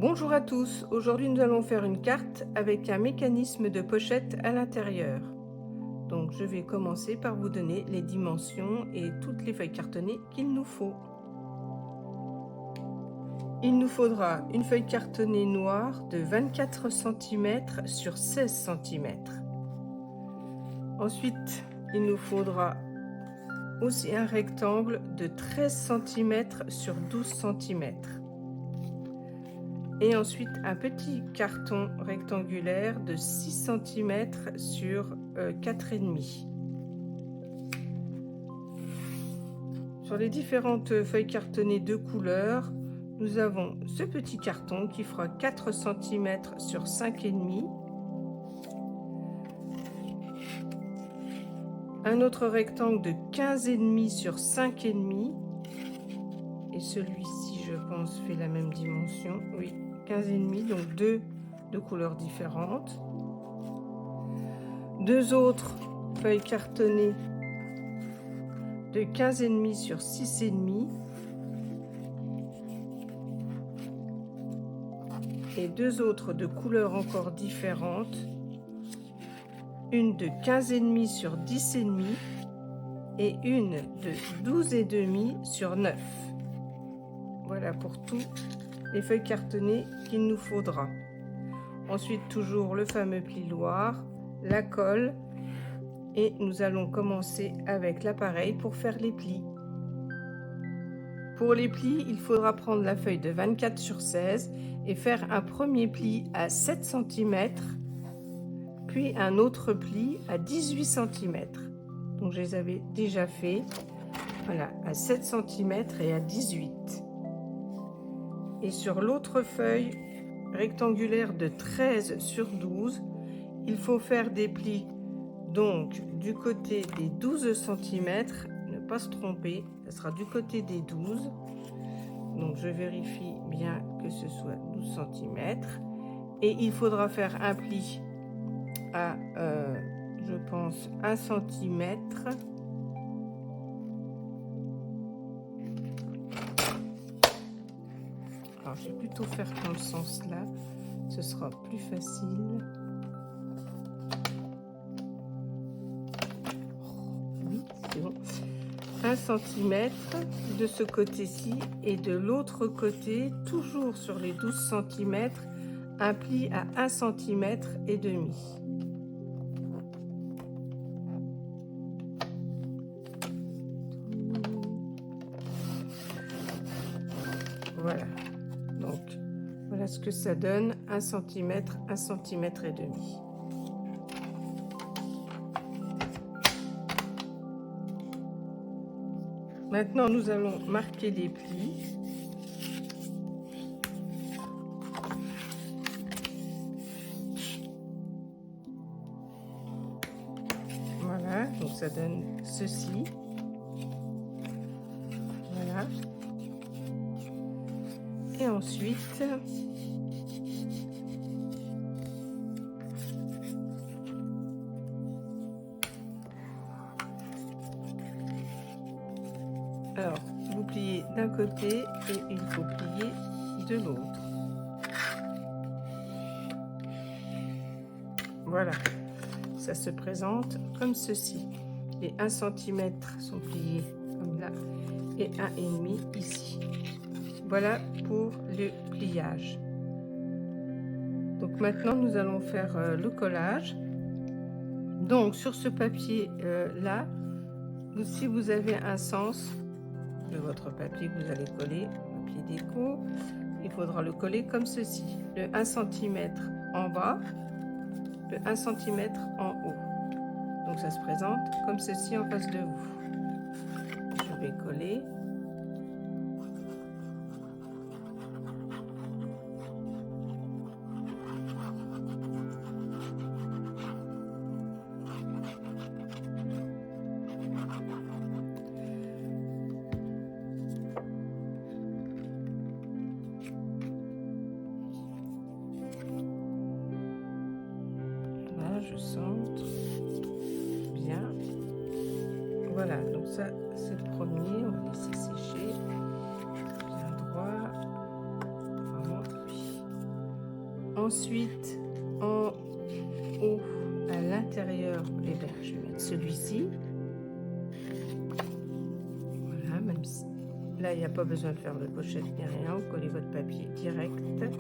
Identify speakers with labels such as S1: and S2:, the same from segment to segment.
S1: Bonjour à tous, aujourd'hui nous allons faire une carte avec un mécanisme de pochette à l'intérieur. Donc je vais commencer par vous donner les dimensions et toutes les feuilles cartonnées qu'il nous faut. Il nous faudra une feuille cartonnée noire de 24 cm sur 16 cm. Ensuite, il nous faudra aussi un rectangle de 13 cm sur 12 cm. Et ensuite un petit carton rectangulaire de 6 cm sur 4,5. Sur les différentes feuilles cartonnées de couleur, nous avons ce petit carton qui fera 4 cm sur 5,5. Un autre rectangle de 15,5 sur 5,5. Et celui-ci, je pense, fait la même dimension. Oui, 15,5, donc deux de couleurs différentes. Deux autres feuilles cartonnées de 15,5 sur 6,5. Et deux autres de couleurs encore différentes. Une de 15,5 sur 10,5 et une de 12,5 sur 9. Voilà pour tous les feuilles cartonnées qu'il nous faudra. Ensuite, toujours le fameux plioir, la colle, et nous allons commencer avec l'appareil pour faire les plis. Pour les plis, il faudra prendre la feuille de 24 sur 16 et faire un premier pli à 7 cm, puis un autre pli à 18 cm. Donc je les avais déjà fait, voilà, à 7 cm et à 18. Et sur l'autre feuille rectangulaire de 13 sur 12, il faut faire des plis donc du côté des 12 cm, ne pas se tromper, ce sera du côté des 12. Donc je vérifie bien que ce soit 12 cm. Et il faudra faire un pli à, je pense, 1 cm. Alors je vais plutôt faire dans le sens là, ce sera plus facile. Oui, c'est bon. 1 cm de ce côté-ci et de l'autre côté, toujours sur les 12 cm, un pli à 1 cm et demi. Voilà. Donc, voilà ce que ça donne, 1 cm, 1 cm et demi. Maintenant, nous allons marquer les plis. Voilà, donc ça donne ceci. Voilà. Et ensuite, alors, vous pliez d'un côté et il faut plier de l'autre. Voilà, ça se présente comme ceci. Les 1 cm sont pliés comme là et 1,5 ici. Voilà pour le pliage. Donc maintenant nous allons faire le collage. Donc sur ce papier là, si vous avez un sens de votre papier que vous allez coller, papier déco, il faudra le coller comme ceci. Le 1 cm en bas, le 1 cm en haut. Donc ça se présente comme ceci en face de vous. Je vais coller. Je centre bien. Voilà, donc ça c'est le premier, on va laisser sécher bien droit. Vraiment, oui. Ensuite, en haut, à l'intérieur, eh bien, je vais mettre celui-ci. Voilà, même si là, il n'y a pas besoin de faire de pochette ni rien. Vous collez votre papier direct. Hop.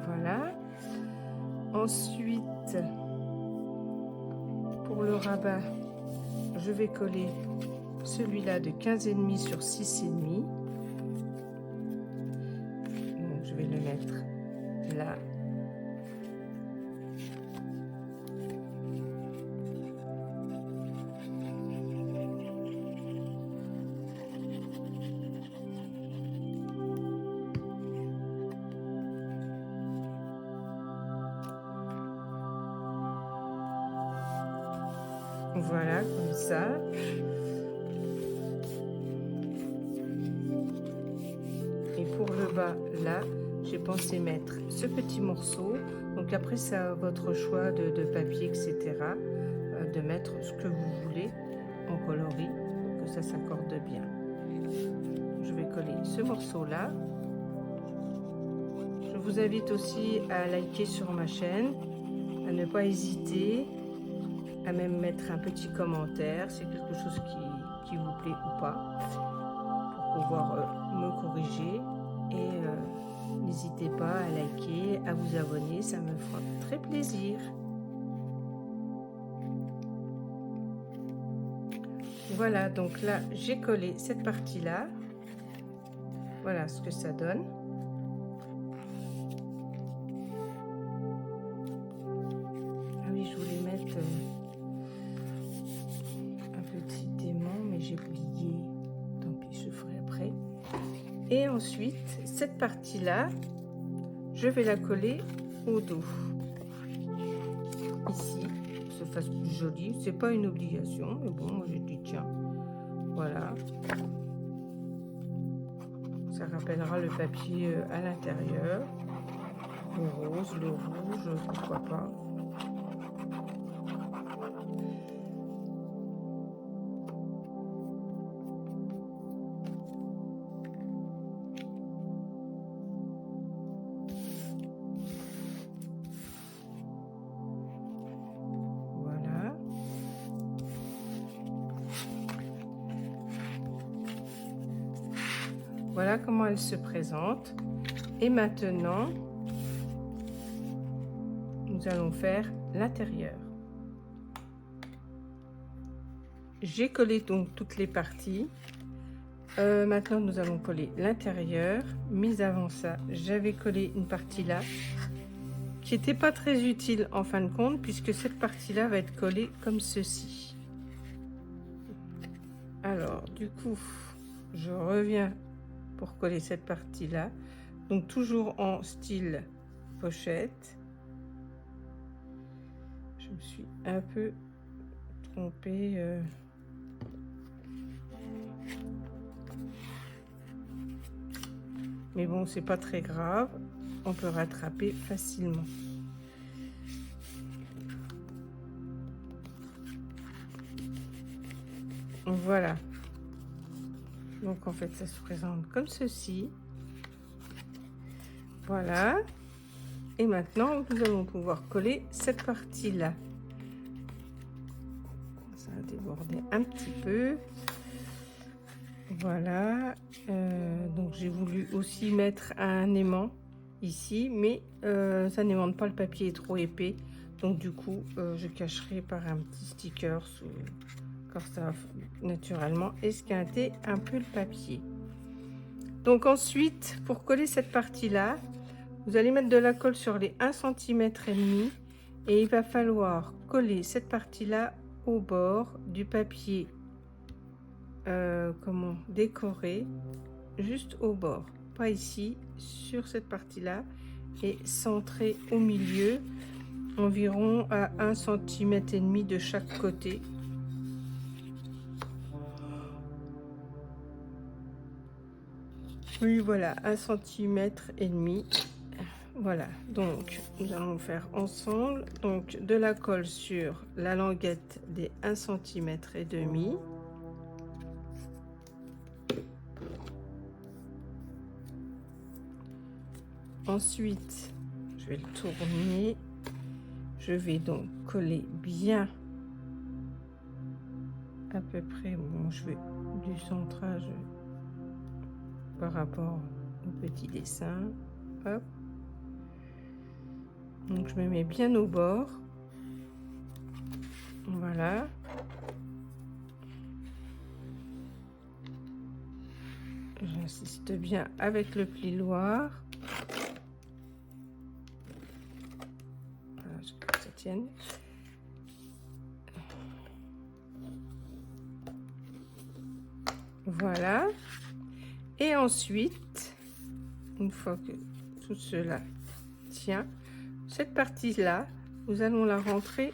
S1: Voilà. Ensuite, pour le rabat, je vais coller celui-là de 15,5 sur 6,5. Donc, je vais le mettre là. Voilà, comme ça. Et pour le bas, là, j'ai pensé mettre ce petit morceau. Donc après, c'est à votre choix de papier, etc. De mettre ce que vous voulez en coloris, pour que ça s'accorde bien. Je vais coller ce morceau-là. Je vous invite aussi à liker sur ma chaîne, à ne pas hésiter, à même mettre un petit commentaire, c'est quelque chose qui vous plaît ou pas, pour pouvoir me corriger. Et n'hésitez pas à liker, à vous abonner, ça me fera très plaisir. Voilà, donc là j'ai collé cette partie-là. Voilà ce que ça donne. Ah oui, je voulais mettre un petit aimant, mais j'ai oublié. Tant pis, je ferai après. Et ensuite, cette partie-là, je vais la coller au dos. Ici, pour que ça fasse plus joli. C'est pas une obligation, mais bon, moi j'ai dit tiens. Voilà. Ça rappellera le papier à l'intérieur. Le rose, le rouge, pourquoi pas. Voilà comment elle se présente. Et maintenant, nous allons faire l'intérieur. J'ai collé donc toutes les parties. Maintenant, nous allons coller l'intérieur. Mais avant ça, j'avais collé une partie là, qui n'était pas très utile en fin de compte, puisque cette partie-là va être collée comme ceci. Alors, du coup, je reviens pour coller cette partie là, donc toujours en style pochette. Je me suis un peu trompée, mais bon, c'est pas très grave, on peut rattraper facilement. Voilà. Donc en fait ça se présente comme ceci. Voilà. Et maintenant nous allons pouvoir coller cette partie là. Ça a débordé un petit peu. Voilà. Donc j'ai voulu aussi mettre un aimant ici, mais ça n'aimante pas, le papier est trop épais. Donc du coup je cacherai par un petit sticker sous... Car ça va naturellement esquinter un peu le papier. Donc ensuite, pour coller cette partie là, vous allez mettre de la colle sur les 1,5 cm et il va falloir coller cette partie là au bord du papier comment décorer, juste au bord, pas ici, sur cette partie là, et centrer au milieu, environ à 1,5 cm de chaque côté. Oui, voilà, 1,5 cm. Voilà, donc nous allons faire ensemble donc de la colle sur la languette des 1,5 cm. Ensuite, je vais le tourner. Je vais donc coller bien à peu près, bon, je vais du centrage par rapport au petit dessin. Hop. Donc je me mets bien au bord. Voilà. J'insiste bien avec le pli noir. Voilà, que ça tienne. Voilà. Et ensuite, une fois que tout cela tient, cette partie-là, nous allons la rentrer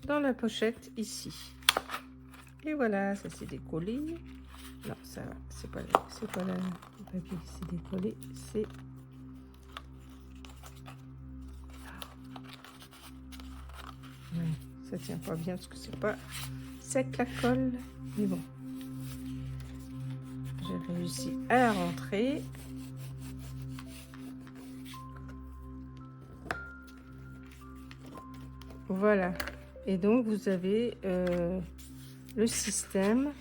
S1: dans la pochette ici. Et voilà, ça s'est décollé. Non, ça va, c'est pas le papier qui s'est décollé, c'est... Ouais, ça tient pas bien parce que c'est pas sec la colle, mais bon. J'ai réussi à la rentrer. Voilà. Et donc, vous avez le système,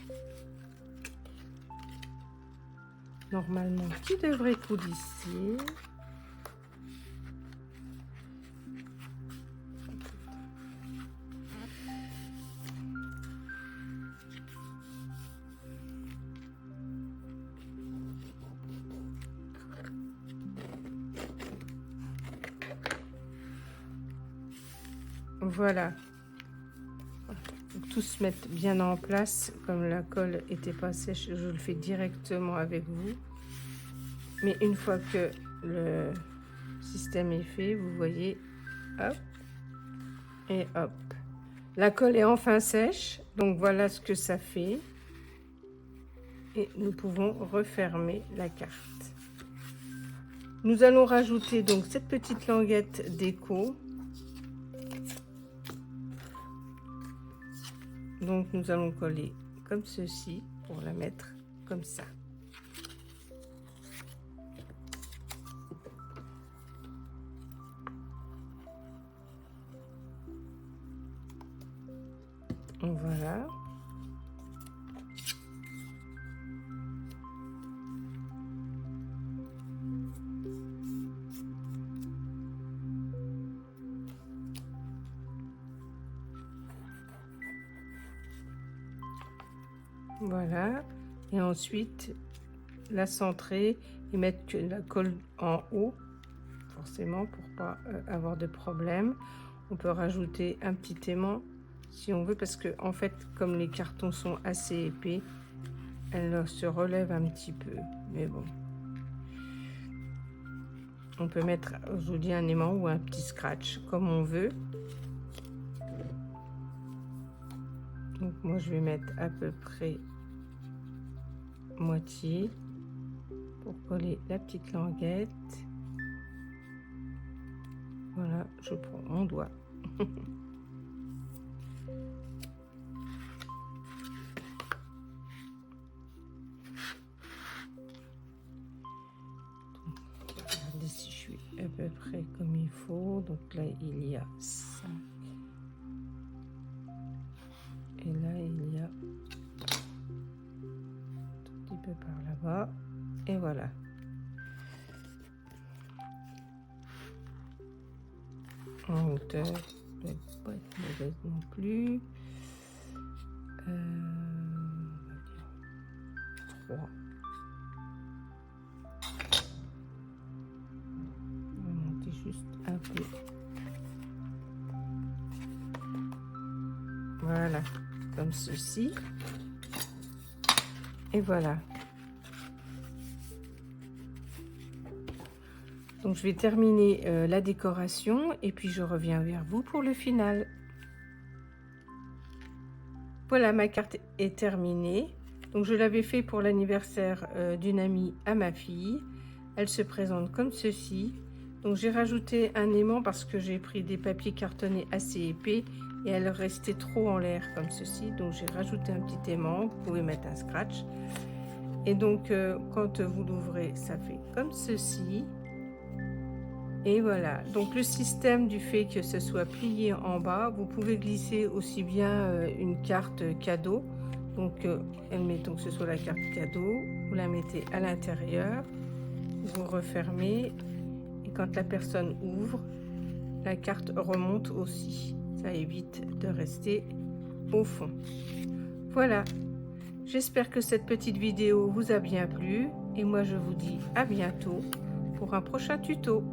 S1: normalement, qui devrait coulisser. Voilà. Donc, tout se met bien en place. Comme la colle était pas sèche, je le fais directement avec vous. Mais une fois que le système est fait, vous voyez, hop, et hop. La colle est enfin sèche, donc voilà ce que ça fait. Et nous pouvons refermer la carte. Nous allons rajouter donc cette petite languette déco. Donc nous allons coller comme ceci pour la mettre comme ça. Voilà. Voilà. Et ensuite, la centrer et mettre que la colle en haut, forcément, pour pas avoir de problème. On peut rajouter un petit aimant si on veut, parce que en fait, comme les cartons sont assez épais, elle se relève un petit peu. Mais bon. On peut mettre, je vous dis, un aimant ou un petit scratch, comme on veut. Donc moi, je vais mettre à peu près moitié pour coller la petite languette. Voilà, je prends mon doigt. Regardez si je suis à peu près comme il faut. Donc là, il y a 5. Et là, il y a un petit peu par là-bas. Et voilà. En hauteur, ne va pas être mauvaise non plus. On va dire 3. On va monter juste un peu. Voilà, comme ceci. Et voilà. Donc je vais terminer la décoration et puis je reviens vers vous pour le final. Voilà, ma carte est terminée. Donc je l'avais fait pour l'anniversaire d'une amie à ma fille. Elle se présente comme ceci. Donc j'ai rajouté un aimant parce que j'ai pris des papiers cartonnés assez épais et elle restait trop en l'air comme ceci. Donc j'ai rajouté un petit aimant. Vous pouvez mettre un scratch. Et donc quand vous l'ouvrez, ça fait comme ceci. Et voilà, donc le système du fait que ce soit plié en bas, vous pouvez glisser aussi bien une carte cadeau. Donc admettons que ce soit la carte cadeau, vous la mettez à l'intérieur, vous refermez et quand la personne ouvre, la carte remonte aussi. Ça évite de rester au fond. Voilà, j'espère que cette petite vidéo vous a bien plu et moi je vous dis à bientôt pour un prochain tuto.